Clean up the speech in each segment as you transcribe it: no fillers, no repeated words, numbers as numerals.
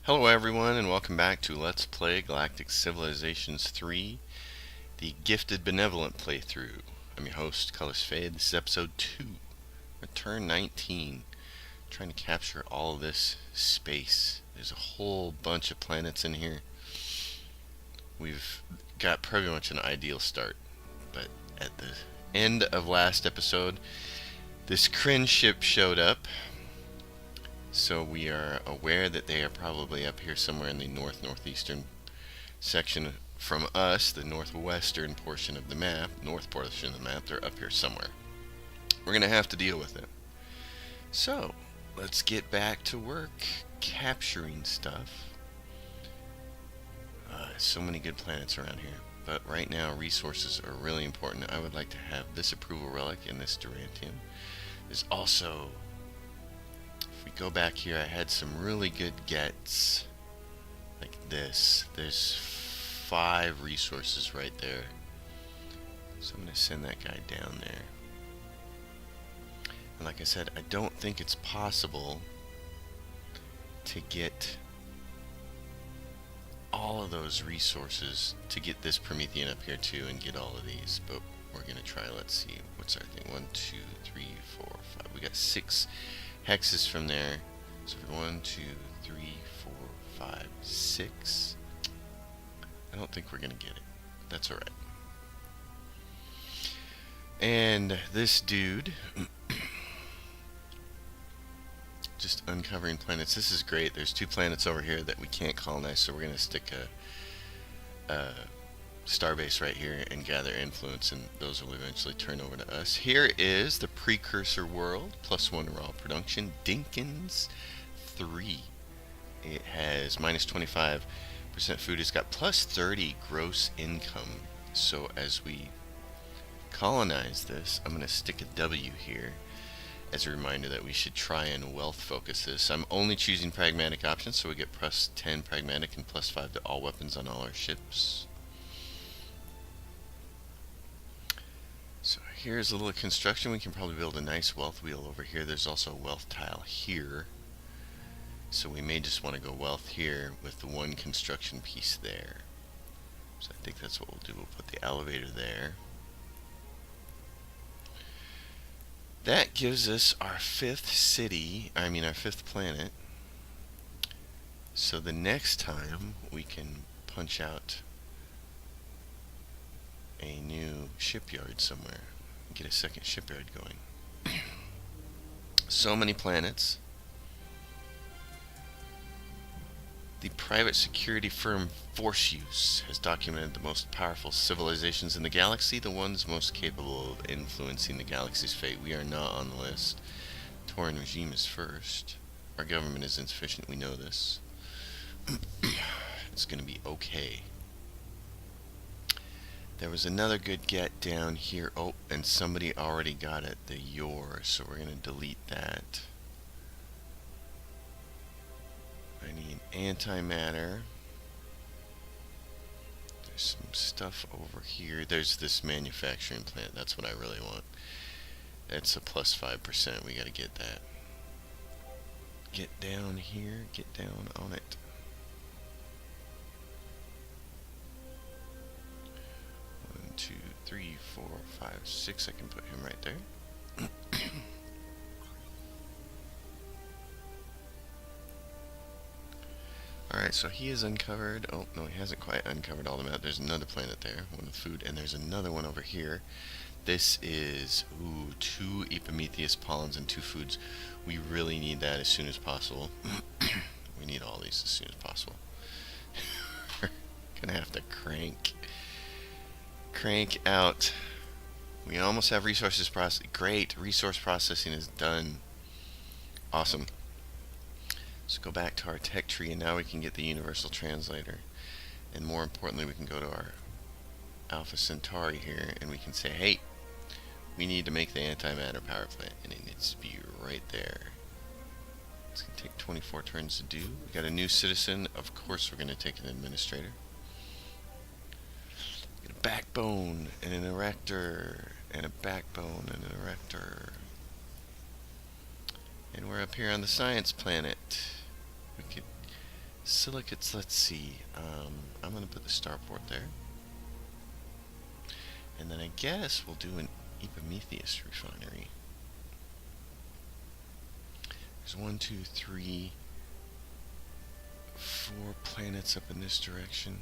Hello everyone and welcome back to Let's Play Galactic Civilizations 3, the Gifted Benevolent playthrough. I'm your host, Colors Fade. This is episode 2, return 19, trying to capture all of this space. There's a whole bunch of planets in here. We've got pretty much an ideal start, but at the end of last episode, this Kryn ship showed up. So we are aware that they are probably up here somewhere in the northeastern section from us, the northwestern portion of the map, north portion of the map. They're up here somewhere. We're going to have to deal with it. So let's get back to work capturing stuff. So many good planets around here. But right now resources are really important. I would like to have this approval relic and this Durantium. There's also, we go back here, I had some really good gets like this. There's 5 resources right there, so I'm going to send that guy down there. And like I said, I don't think it's possible to get all of those resources to get this Promethean up here too and get all of these, but we're going to try. Let's see, what's our thing? 1, 2, 3, 4, 5. We got 6 hexes from there. So 1, 2, 3, 4, 5, 6. I don't think we're gonna get it. That's alright. And this dude just uncovering planets. This is great. There's 2 planets over here that we can't colonize, so we're gonna stick a starbase right here and gather influence, and those will eventually turn over to us. Here is the precursor world, +1 raw production, Dinkins 3. It has -25% food. It's got +30 gross income. So as we colonize this, I'm going to stick a W here as a reminder that we should try and wealth focus this. I'm only choosing pragmatic options, so we get +10 pragmatic and +5 to all weapons on all our ships. So here's a little construction. We can probably build a nice wealth wheel over here. There's also a wealth tile here. So we may just want to go wealth here with the 1 construction piece there. So I think that's what we'll do. We'll put the elevator there. That gives us our 5th city, our 5th planet. So the next time we can punch out a new shipyard somewhere, get a second shipyard going. So many planets. The private security firm Force has documented the most powerful civilizations in the galaxy, the ones most capable of influencing the galaxy's fate. We are not on the list. Tauran regime is first. Our government is insufficient, we know this. It's going to be okay. There was another good get down here. Oh, and somebody already got it, the Yor, so we're going to delete that. I need antimatter. There's some stuff over here. There's this manufacturing plant. That's what I really want. It's a +5%. We got to get that. Get down here. Get down on it. 1, 2, 3, 4, 5, 6. I can put him right there. Alright, so he is uncovered. Oh, no, he hasn't quite uncovered all the map. There's another planet there, one with food, and there's another one over here. This is, 2 Epimetheus pollens and 2 foods. We really need that as soon as possible. We need all these as soon as possible. Gonna have to crank out. We almost have resources processing. Great, resource processing is done. Awesome. So go back to our tech tree, and now we can get the universal translator. And more importantly, we can go to our Alpha Centauri here, and we can say, hey, we need to make the antimatter power plant, and it needs to be right there. It's going to take 24 turns to do. We got a new citizen. Of course we're going to take an administrator. Get a backbone, and an erector, and a backbone, and an erector. And we're up here on the science planet. We could Silicates, let's see. I'm going to put the starport there. And then I guess we'll do an Epimetheus refinery. There's 1, 2, 3, 4 planets up in this direction.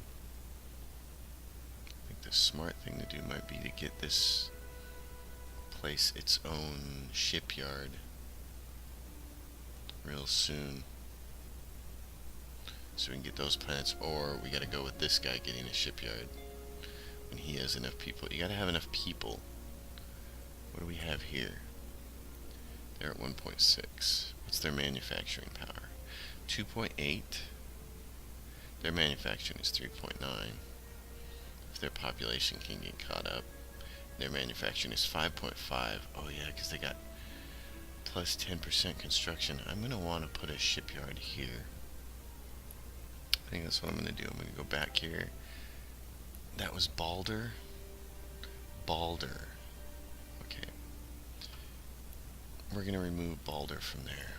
I think the smart thing to do might be to get this place its own shipyard real soon, so we can get those planets, or we gotta go with this guy getting a shipyard when he has enough people. You gotta have enough people. What do we have here? They're at 1.6. What's their manufacturing power? 2.8. Their manufacturing is 3.9. If their population can get caught up, their manufacturing is 5.5. Oh yeah, because they got plus 10% construction. I'm going to want to put a shipyard here. I think that's what I'm going to do. I'm going to go back here. That was Balder. Balder. Okay. We're going to remove Balder from there.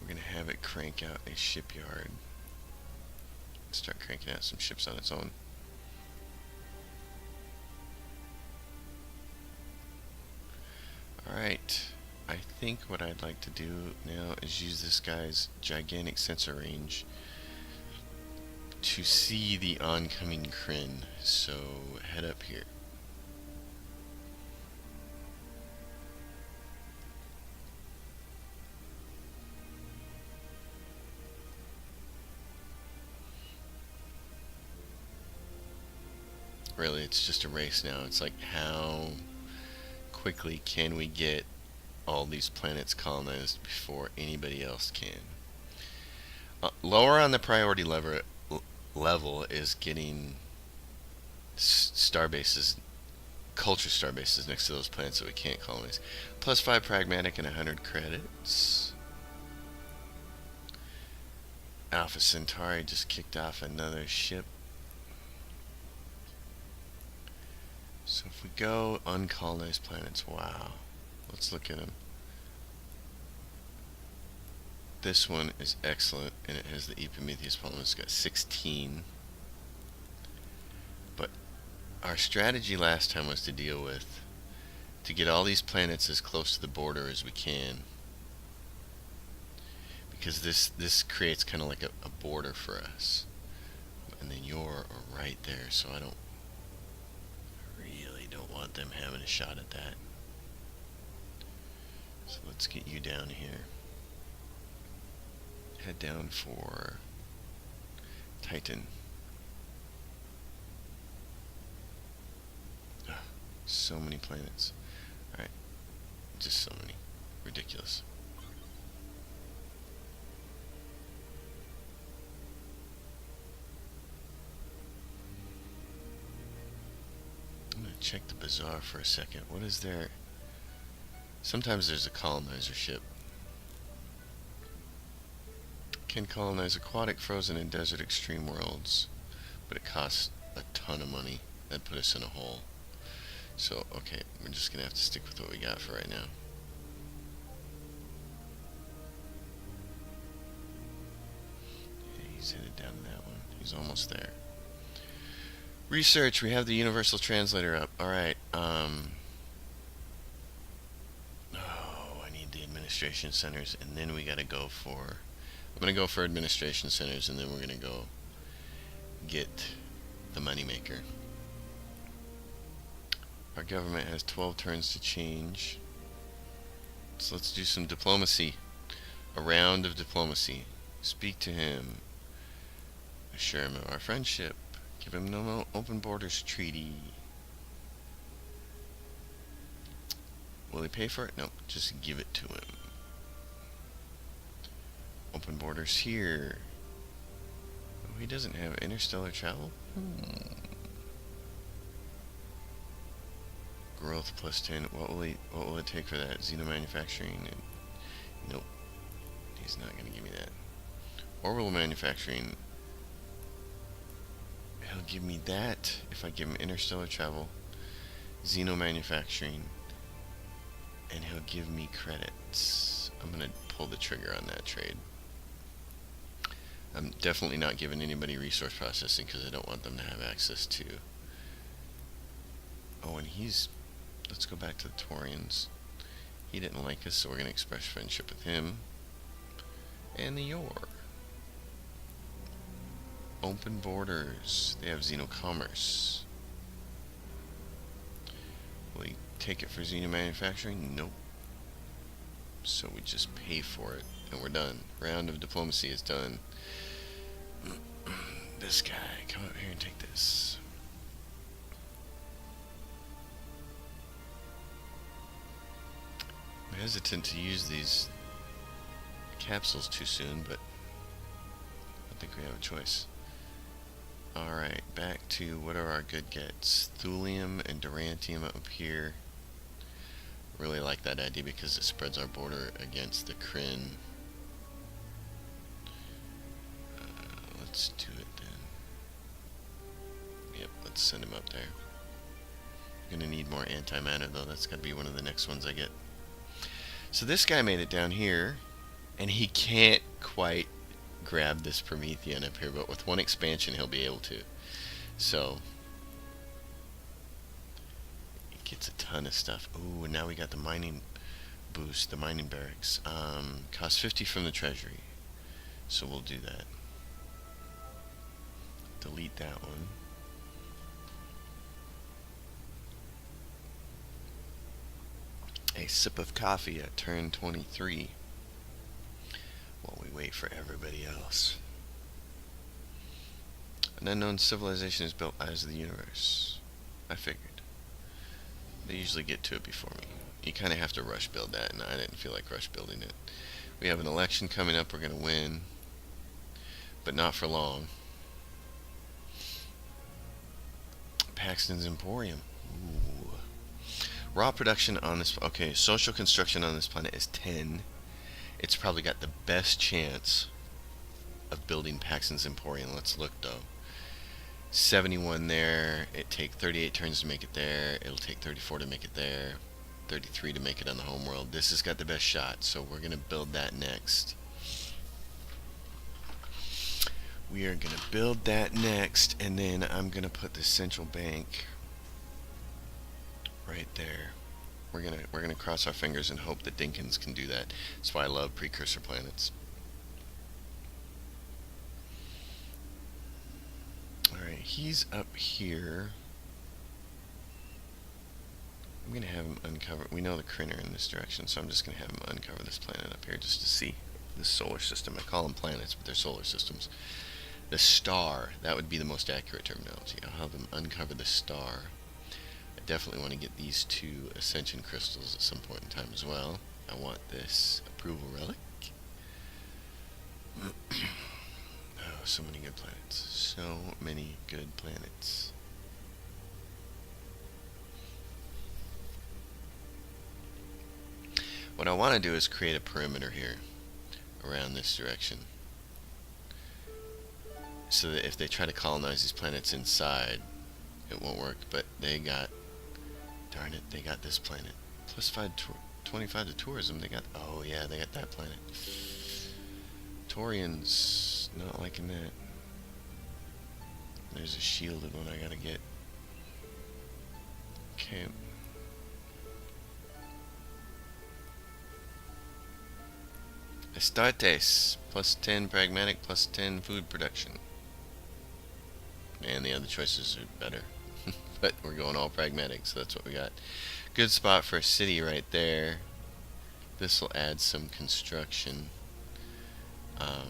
We're going to have it crank out a shipyard. Start cranking out some ships on its own. Alright, I think what I'd like to do now is use this guy's gigantic sensor range to see the oncoming Kryn. So head up here. Really, it's just a race now. It's like, how quickly can we get all these planets colonized before anybody else can? Lower on the priority level is getting star bases, culture star bases next to those planets that we can't colonize. Plus 5 pragmatic and 100 credits. Alpha Centauri just kicked off another ship. So if we go uncolonized planets, wow. Let's look at them. This one is excellent, and it has the Epimetheus problem. It's got 16. But our strategy last time was to get all these planets as close to the border as we can. Because this creates kind of like a border for us. And then you're right there, so I don't want them having a shot at that. So let's get you down here. Head down for Titan. So many planets. Alright. Just so many. Ridiculous. I'm going to check the bazaar for a second. What is there? Sometimes there's a colonizer ship. Can colonize aquatic, frozen, and desert extreme worlds. But it costs a ton of money. That'd put us in a hole. So, okay, we're just going to have to stick with what we got for right now. Yeah, he's headed down to that one. He's almost there. Research, we have the universal translator up. Alright, oh, I need the administration centers, and then we gotta go for, I'm gonna go for administration centers, and then we're gonna go get the moneymaker. Our government has 12 turns to change. So let's do some diplomacy. A round of diplomacy. Speak to him. Assure him of our friendship. Give him no open borders treaty. Will he pay for it? Nope, just give it to him. Open borders here. Oh, he doesn't have interstellar travel? Growth plus 10. What will it take for that? Xeno manufacturing? And, nope. He's not gonna give me that. Orbital manufacturing. He'll give me that if I give him interstellar travel, Xeno manufacturing, and he'll give me credits. I'm gonna pull the trigger on that trade. I'm definitely not giving anybody resource processing because I don't want them to have access to. Oh, and let's go back to the Taurians. He didn't like us, so we're gonna express friendship with him. And the Yor. Open borders. They have xenocommerce. Will we take it for xenomanufacturing? Nope. So we just pay for it, and we're done. Round of diplomacy is done. This guy, come up here and take this. I'm hesitant to use these capsules too soon, but I think we have a choice. Alright, back to what are our good gets. Thulium and Durantium up here. Really like that idea because it spreads our border against the Kryn. Let's do it then. Yep, let's send him up there. I'm gonna need more antimatter though. That's gotta be one of the next ones I get. So this guy made it down here, and he can't quite grab this Promethean up here, but with one expansion he'll be able to. So he gets a ton of stuff. Ooh, and now we got the mining boost, the mining barracks. Cost 50 from the treasury, so we'll do that. Delete that one. A sip of coffee at turn 23 while we wait for everybody else. An unknown civilization is built as the universe. I figured. They usually get to it before me. You kind of have to rush build that, and I didn't feel like rush building it. We have an election coming up. We're going to win, but not for long. Paxton's Emporium. Ooh. Raw production on this... Okay, social construction on this planet is 10. It's probably got the best chance of building Paxton's Emporium. Let's look, though. 71 there. It take 38 turns to make it there. It'll take 34 to make it there. 33 to make it on the homeworld. This has got the best shot, so we're going to build that next. We are going to build that next, and then I'm going to put the central bank right there. We're gonna cross our fingers and hope that Dinkins can do that. That's why I love precursor planets. Alright, he's up here. I'm gonna have him uncover. We know the Kryn are in this direction, so I'm just gonna have him uncover this planet up here just to see this solar system. I call them planets, but they're solar systems. The star, that would be the most accurate terminology. I'll have him uncover the star. Definitely want to get these 2 ascension crystals at some point in time as well. I want this approval relic. Oh, so many good planets. So many good planets. What I want to do is create a perimeter here around this direction, so that if they try to colonize these planets inside, it won't work. But they got... Darn it, they got this planet. Plus 25 to tourism. They got... Oh, yeah, they got that planet. Taurians, not liking that. There's a shielded one I gotta get. Okay. Astartes. Plus 10 pragmatic, plus 10 food production. And the other choices are better. But we're going all pragmatic, so that's what we got. Good spot for a city right there. This will add some construction. I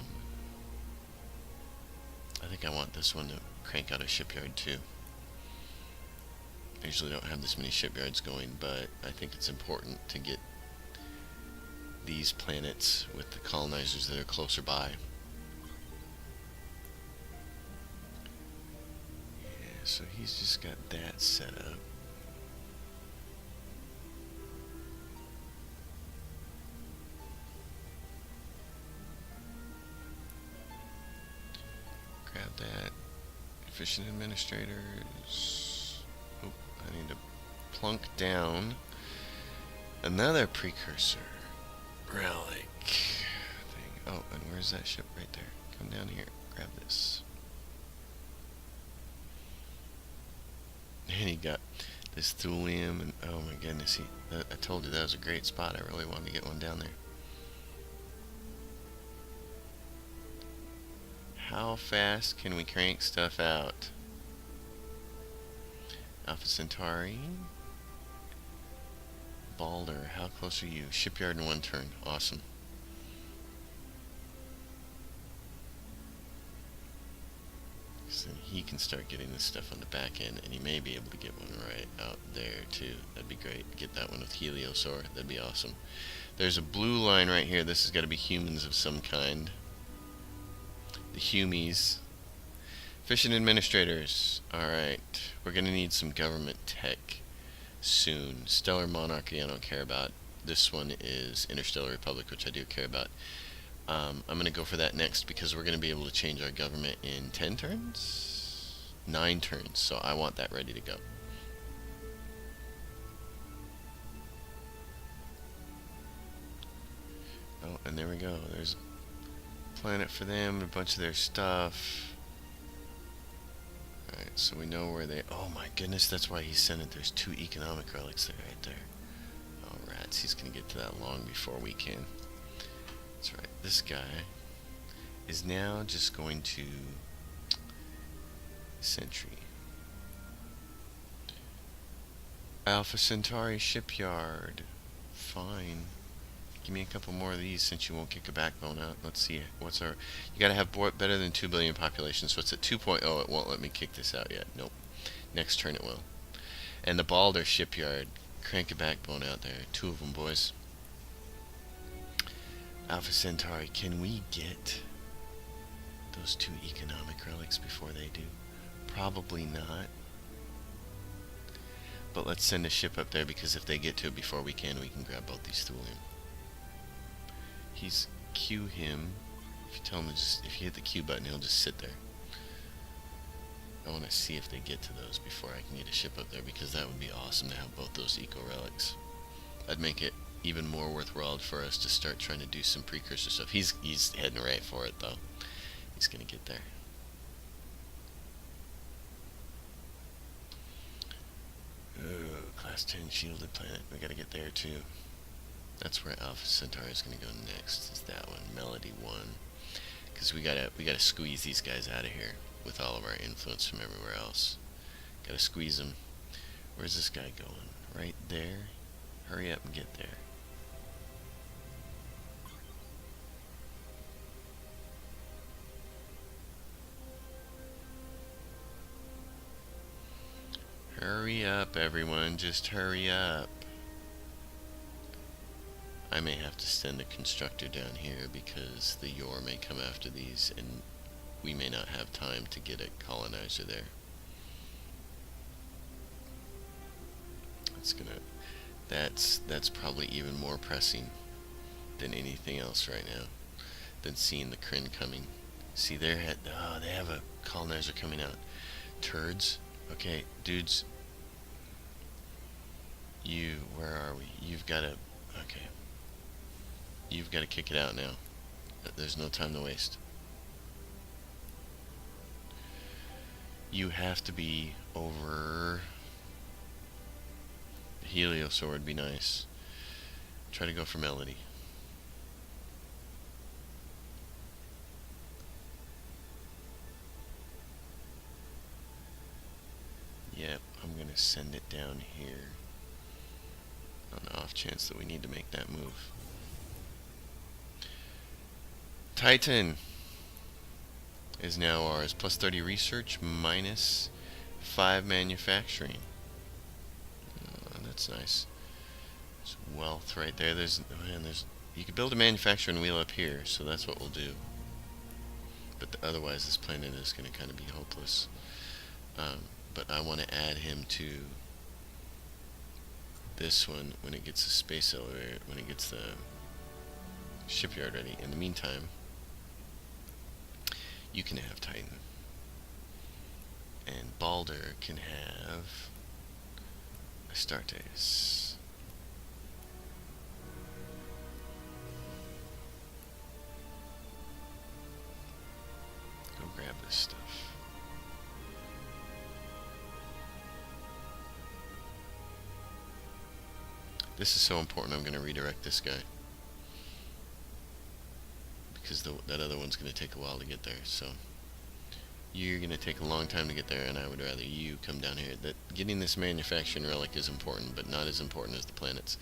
think I want this one to crank out a shipyard too. I usually don't have this many shipyards going, but I think it's important to get these planets with the colonizers that are closer by. So he's just got that set up. Grab that. Efficient administrators. Oh, I need to plunk down another precursor. relic thing. Oh, and where's that ship right there? Come down here. Grab this. And he got this thulium, and oh my goodness, I told you that was a great spot. I really wanted to get one down there. How fast can we crank stuff out? Alpha Centauri. Balder, how close are you? Shipyard in 1 turn. Awesome. So he can start getting this stuff on the back end, and he may be able to get one right out there too. That'd be great. Get that one with Heliosaur. That'd be awesome. There's a blue line right here. This has got to be humans of some kind. The Humies. Fishing administrators. Alright. We're going to need some government tech soon. Stellar Monarchy I don't care about. This one is Interstellar Republic, which I do care about. I'm going to go for that next because we're going to be able to change our government in 10 turns? 9 turns, so I want that ready to go. Oh, and there we go. There's a planet for them, a bunch of their stuff. Alright, so we know where they... Oh my goodness, that's why he sent it. There's 2 economic relics there, right there. Oh rats, he's going to get to that long before we can. That's right, this guy is now just going to Sentry. Alpha Centauri Shipyard. Fine. Give me a couple more of these since you won't kick a backbone out. Let's see, what's our... You gotta have better than 2 billion population, so it's at 2.0. It won't let me kick this out yet. Nope. Next turn it will. And the Balder Shipyard. Crank a backbone out there. 2 of them, boys. Alpha Centauri, can we get those 2 economic relics before they do? Probably not. But let's send a ship up there because if they get to it before we can grab both these thulium. He's Q him. If you tell him to just, if you hit the Q button, he'll just sit there. I want to see if they get to those before I can get a ship up there because that would be awesome to have both those eco relics. That'd make it even more worthwhile for us to start trying to do some precursor stuff. He's heading right for it though. He's gonna get there. Ooh, class 10 shielded planet. We gotta get there too. That's where Alpha Centauri is gonna go next. Is that one, Melody 1? Because we gotta squeeze these guys out of here with all of our influence from everywhere else. Gotta squeeze them. Where's this guy going? Right there. Hurry up and get there. Hurry up, everyone. Just hurry up. I may have to send a constructor down here because the Yor may come after these and we may not have time to get a colonizer there. That's probably even more pressing than anything else right now, than seeing the Kryn coming. See, they have a colonizer coming out. Turds. Okay, dudes. Where are we? You've got to kick it out now. There's no time to waste. You have to be over... Heliosaur would be nice. Try to go for Melody. Yep, I'm going to send it down here on the off chance that we need to make that move. Titan is now ours. Plus 30 research, minus 5 manufacturing. Oh, that's nice. There's wealth right there. You could build a manufacturing wheel up here, so that's what we'll do. But otherwise this planet is going to kind of be hopeless. But I want to add him to this one when it gets the space elevator, when it gets the shipyard ready. In the meantime, you can have Titan. And Balder can have Astartes. this stuff. This is so important, I'm going to redirect this guy. Because that other one's going to take a while to get there, so... You're going to take a long time to get there, and I would rather you come down here. That getting this manufacturing relic is important, but not as important as the planets.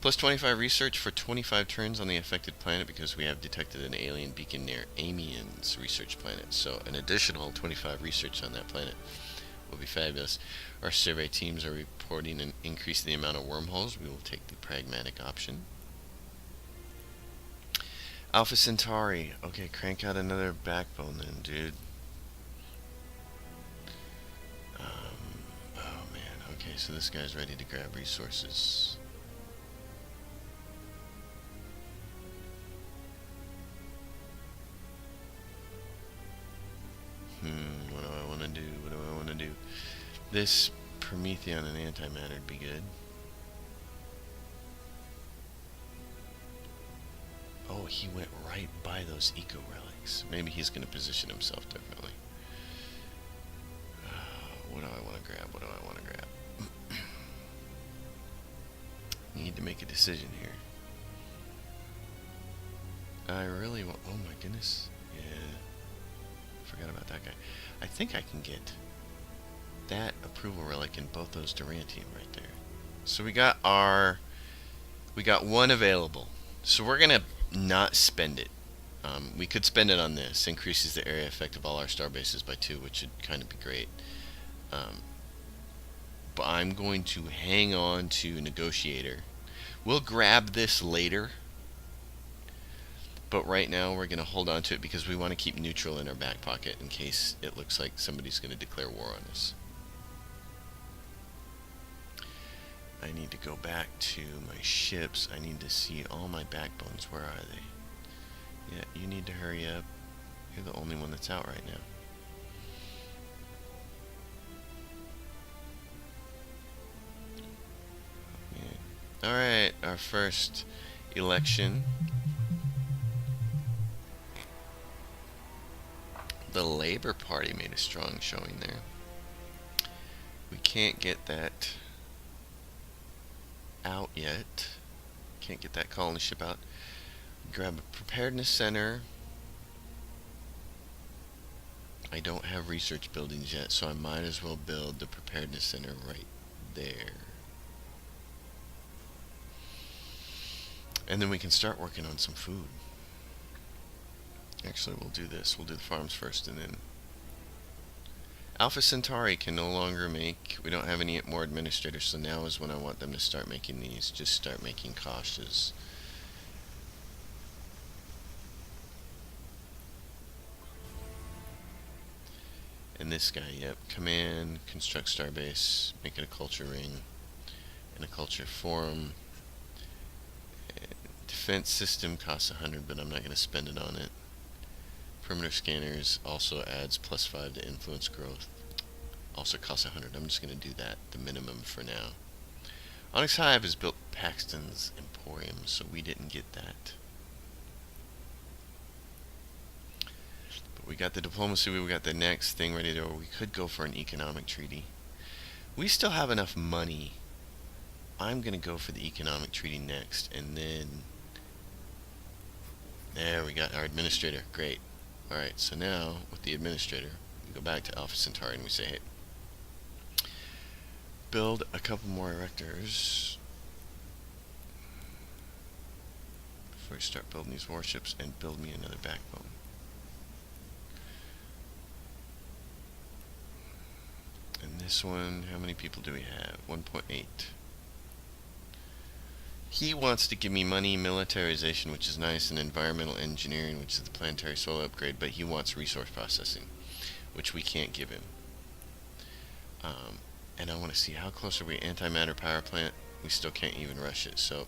Plus 25 research for 25 turns on the affected planet because we have detected an alien beacon near Amiens research planet. So an additional 25 research on that planet will be fabulous. Our survey teams are reporting an increase in the amount of wormholes. We will take the pragmatic option. Alpha Centauri. Okay, crank out another backbone then, dude. Oh man, okay, so this guy's ready to grab resources. What do I want to do? What do I want to do? This Prometheon and antimatter would be good. Oh, he went right by those eco relics. Maybe he's going to position himself differently. What do I want to grab? What do I want to grab? Need to make a decision here. I really want... Oh my goodness. Yeah. Forgot about that guy. I think I can get that approval relic in both those Durantium right there. So we got one available. So we're gonna not spend it. We could spend it on this. Increases the area effect of all our star bases by 2, which would kind of be great. But I'm going to hang on to Negotiator. We'll grab this later. But right now we're going to hold on to it because we want to keep neutral in our back pocket in case it looks like somebody's going to declare war on us. I need to go back to my ships. I need to see all my backbones. Where are they? Yeah, you need to hurry up. You're the only one that's out right now. Yeah. Alright, our first election. The Labour Party made a strong showing there. We can't get that out yet. Can't get that colony ship out. Grab a preparedness center. I don't have research buildings yet, so I might as well build the preparedness center right there. And then we can start working on some food. Actually, we'll do this. We'll do the farms first, and then... Alpha Centauri can no longer make... We don't have any more administrators, so now is when I want them to start making these. Just start making cautious. And this guy, yep. Command, construct starbase, make it a culture ring, and a culture forum. Defense system costs 100, but I'm not going to spend it on it. Perimeter scanners also adds +5 to influence growth. Also costs 100. I'm just going to do that, the minimum for now. Onyx Hive has built Paxton's Emporium, so we didn't get that. But we got the diplomacy, we got the next thing ready to go. We could go for an economic treaty. We still have enough money. I'm going to go for the economic treaty next, and then... There, we got our administrator. Great. Alright, so now, with the administrator, we go back to Alpha Centauri and we say, hey, build a couple more erectors before we start building these warships, and build me another backbone. And this one, how many people do we have? 1.8. He wants to give me money, militarization, which is nice, and environmental engineering, which is the planetary soil upgrade, but he wants resource processing, which we can't give him. And I want to see how close are we. Antimatter power plant, we still can't even rush it, so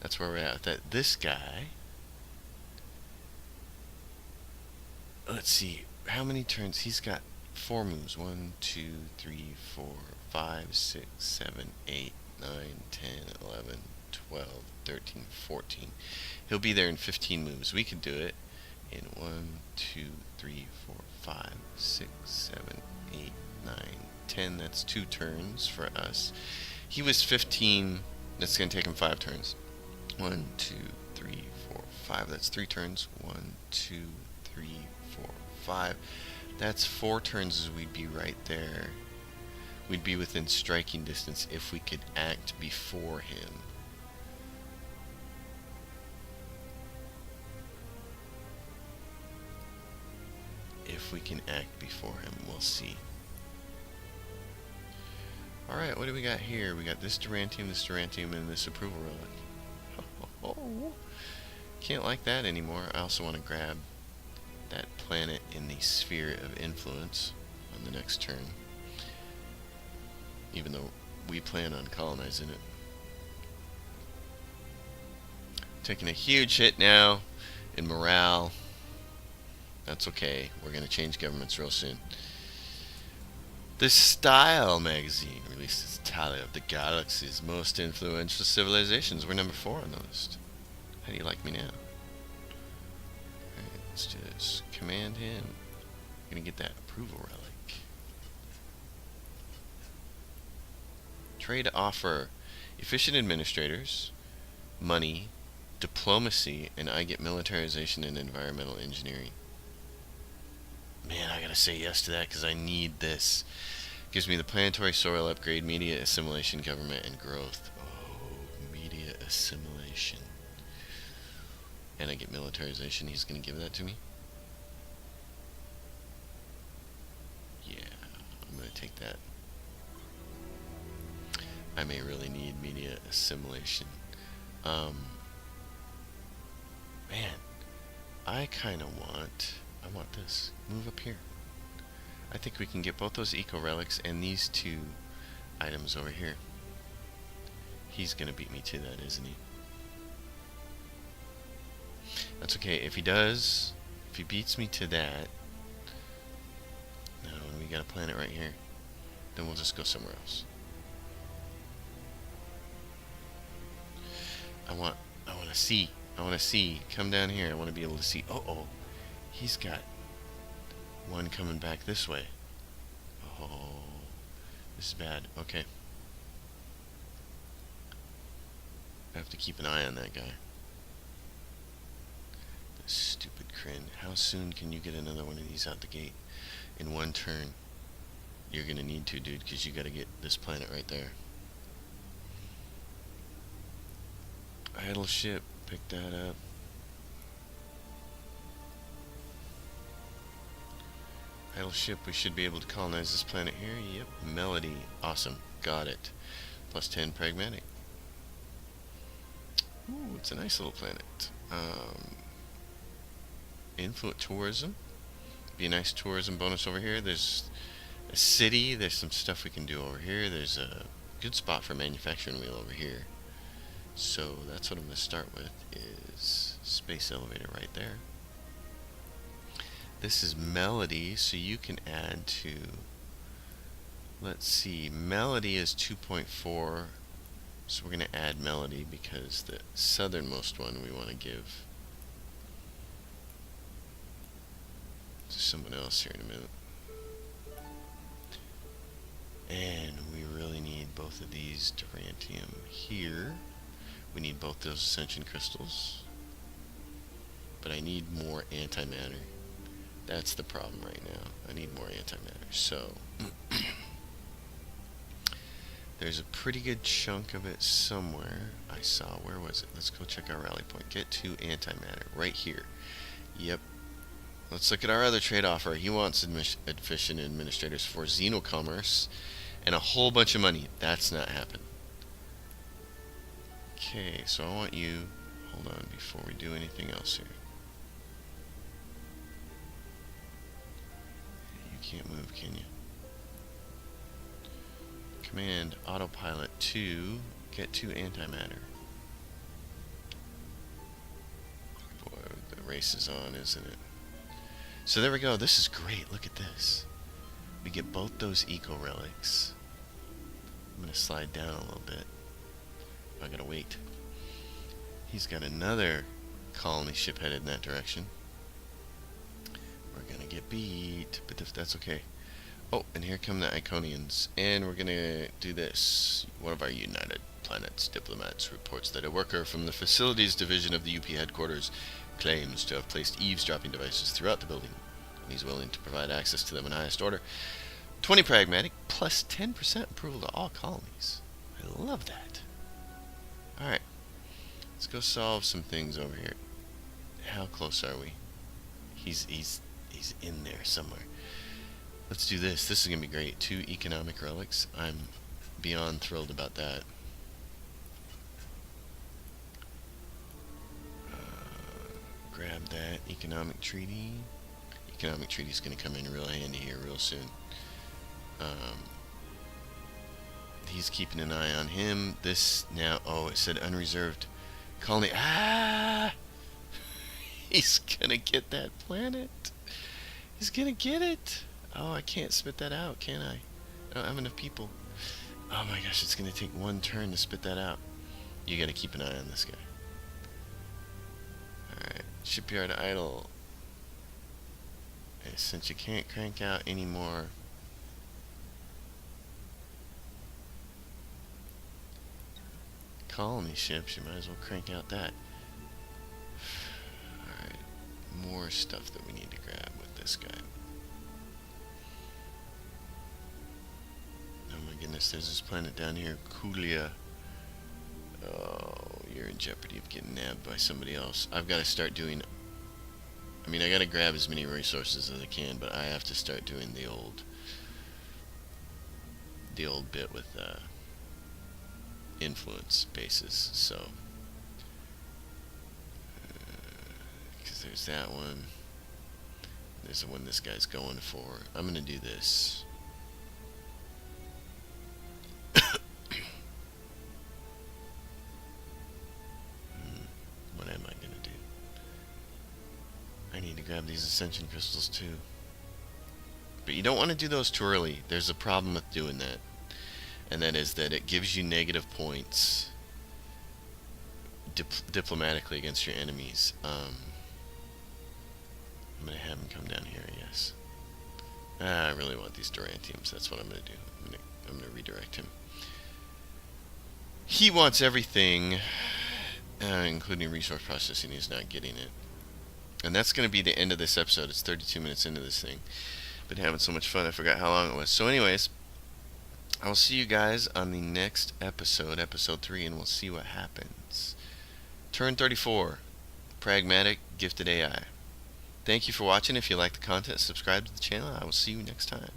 that's where we're at with that. This guy, let's see, how many turns? He's got 4 moves. 1, 2, 3, 4, 5, 6, 7, 8, 9, 10, 11, 12, 13, 14. He'll be there in 15 moves. We could do it. in 1, 2, 3, 4, 5, 6, 7, 8, 9, 10. That's 2 turns for us. He was 15. That's going to take him 5 turns. 1, 2, 3, 4, 5. That's 3 turns. 1, 2, 3, 4, 5. That's 4 turns. We'd be right there. We'd be within striking distance if we could act before him. If we can act before him, we'll see. Alright, what do we got here? We got this Durantium, and this approval relic. Oh, can't like that anymore. I also want to grab that planet in the sphere of influence on the next turn. Even though we plan on colonizing it. Taking a huge hit now in morale. That's okay. We're going to change governments real soon. The Style magazine released its tally of the galaxy's most influential civilizations. We're number 4 on the list. How do you like me now? Alright, let's do this. Command him. I'm going to get that approval relic. Trade offer. Efficient administrators, money, diplomacy, and I get militarization and environmental engineering. Man, I gotta say yes to that because I need this. Gives me the planetary soil upgrade, media assimilation, government, and growth. Oh, media assimilation. And I get militarization. He's gonna give that to me? Yeah, I'm gonna take that. I may really need media assimilation. Man, I want this. Move up here. I think we can get both those eco relics and these 2 items over here. He's gonna beat me to that, isn't he? That's okay. If he does, if he beats me to that, no, we got a planet right here. Then we'll just go somewhere else. I want to see. I want to see. Come down here. I want to be able to see. Oh, he's got one coming back this way. Oh, this is bad. Okay. I have to keep an eye on that guy. This stupid Kryn. How soon can you get another one of these out the gate? In 1 turn. You're going to need to, dude, because you got to get this planet right there. Idle ship, pick that up. Idle ship, we should be able to colonize this planet here. Yep, Melody, awesome, got it. Plus 10 pragmatic. Ooh, it's a nice little planet. Influent tourism, be a nice tourism bonus over here. There's a city, there's some stuff we can do over here. There's a good spot for manufacturing wheel over here. So that's what I'm going to start with, is space elevator right there. This is Melody, so you can add to, let's see, Melody is 2.4, so we're going to add Melody because the southernmost one we want to give to someone else here in a minute. And we really need both of these Durantium here. We need both those ascension crystals. But I need more antimatter. That's the problem right now. I need more antimatter. So there's a pretty good chunk of it somewhere. I saw. Where was it? Let's go check our rally point. Get to antimatter. Right here. Yep. Let's look at our other trade offer. He wants efficient administrators for xenocommerce and a whole bunch of money. That's not happening. Okay, so I want you, hold on before we do anything else here. You can't move, can you? Command autopilot to get to antimatter. Boy, the race is on, isn't it? So there we go. This is great. Look at this. We get both those eco relics. I'm going to slide down a little bit. I gotta wait. He's got another colony ship headed in that direction. we're gonna get beat, but that's okay. Oh, and here come the Iconians, and we're gonna do this. One of our United Planets diplomats reports that a worker from the Facilities Division of the UP headquarters claims to have placed eavesdropping devices throughout the building, and he's willing to provide access to them in highest order. 20 pragmatic, plus 10% approval to all colonies. I love that. Alright, let's go solve some things over here. How close are we? He's in there somewhere. Let's do this. This is going to be great. 2 economic relics. I'm beyond thrilled about that. Grab that economic treaty. Economic treaty is going to come in real handy here real soon. He's keeping an eye on him. This now, oh, it said unreserved colony. Ah! He's going to get that planet. He's going to get it. Oh, I can't spit that out, can I? I don't have enough people. Oh my gosh, it's going to take 1 turn to spit that out. You got to keep an eye on this guy. Alright, shipyard idle. And since you can't crank out any more colony ships, you might as well crank out that. Alright, more stuff that we need to grab with this guy. Oh my goodness, there's this planet down here, Kulia. Oh, you're in jeopardy of getting nabbed by somebody else. I've got to start doing... I mean, I got to grab as many resources as I can, but I have to start doing the old bit with influence bases. So, because there's that one. There's the one this guy's going for. I'm going to do this. What am I going to do? I need to grab these ascension crystals too. But you don't want to do those too early. There's a problem with doing that. And that is that it gives you negative points diplomatically against your enemies. I'm going to have him come down here, yes. I really want these Durantiums. That's what I'm going to do. I'm going to redirect him. He wants everything, including resource processing. He's not getting it. And that's going to be the end of this episode. It's 32 minutes into this thing. Been having so much fun, I forgot how long it was. So anyways, I'll see you guys on the next episode, episode 3, and we'll see what happens. Turn 34, Pragmatic Gifted AI. Thank you for watching. If you like the content, subscribe to the channel. I will see you next time.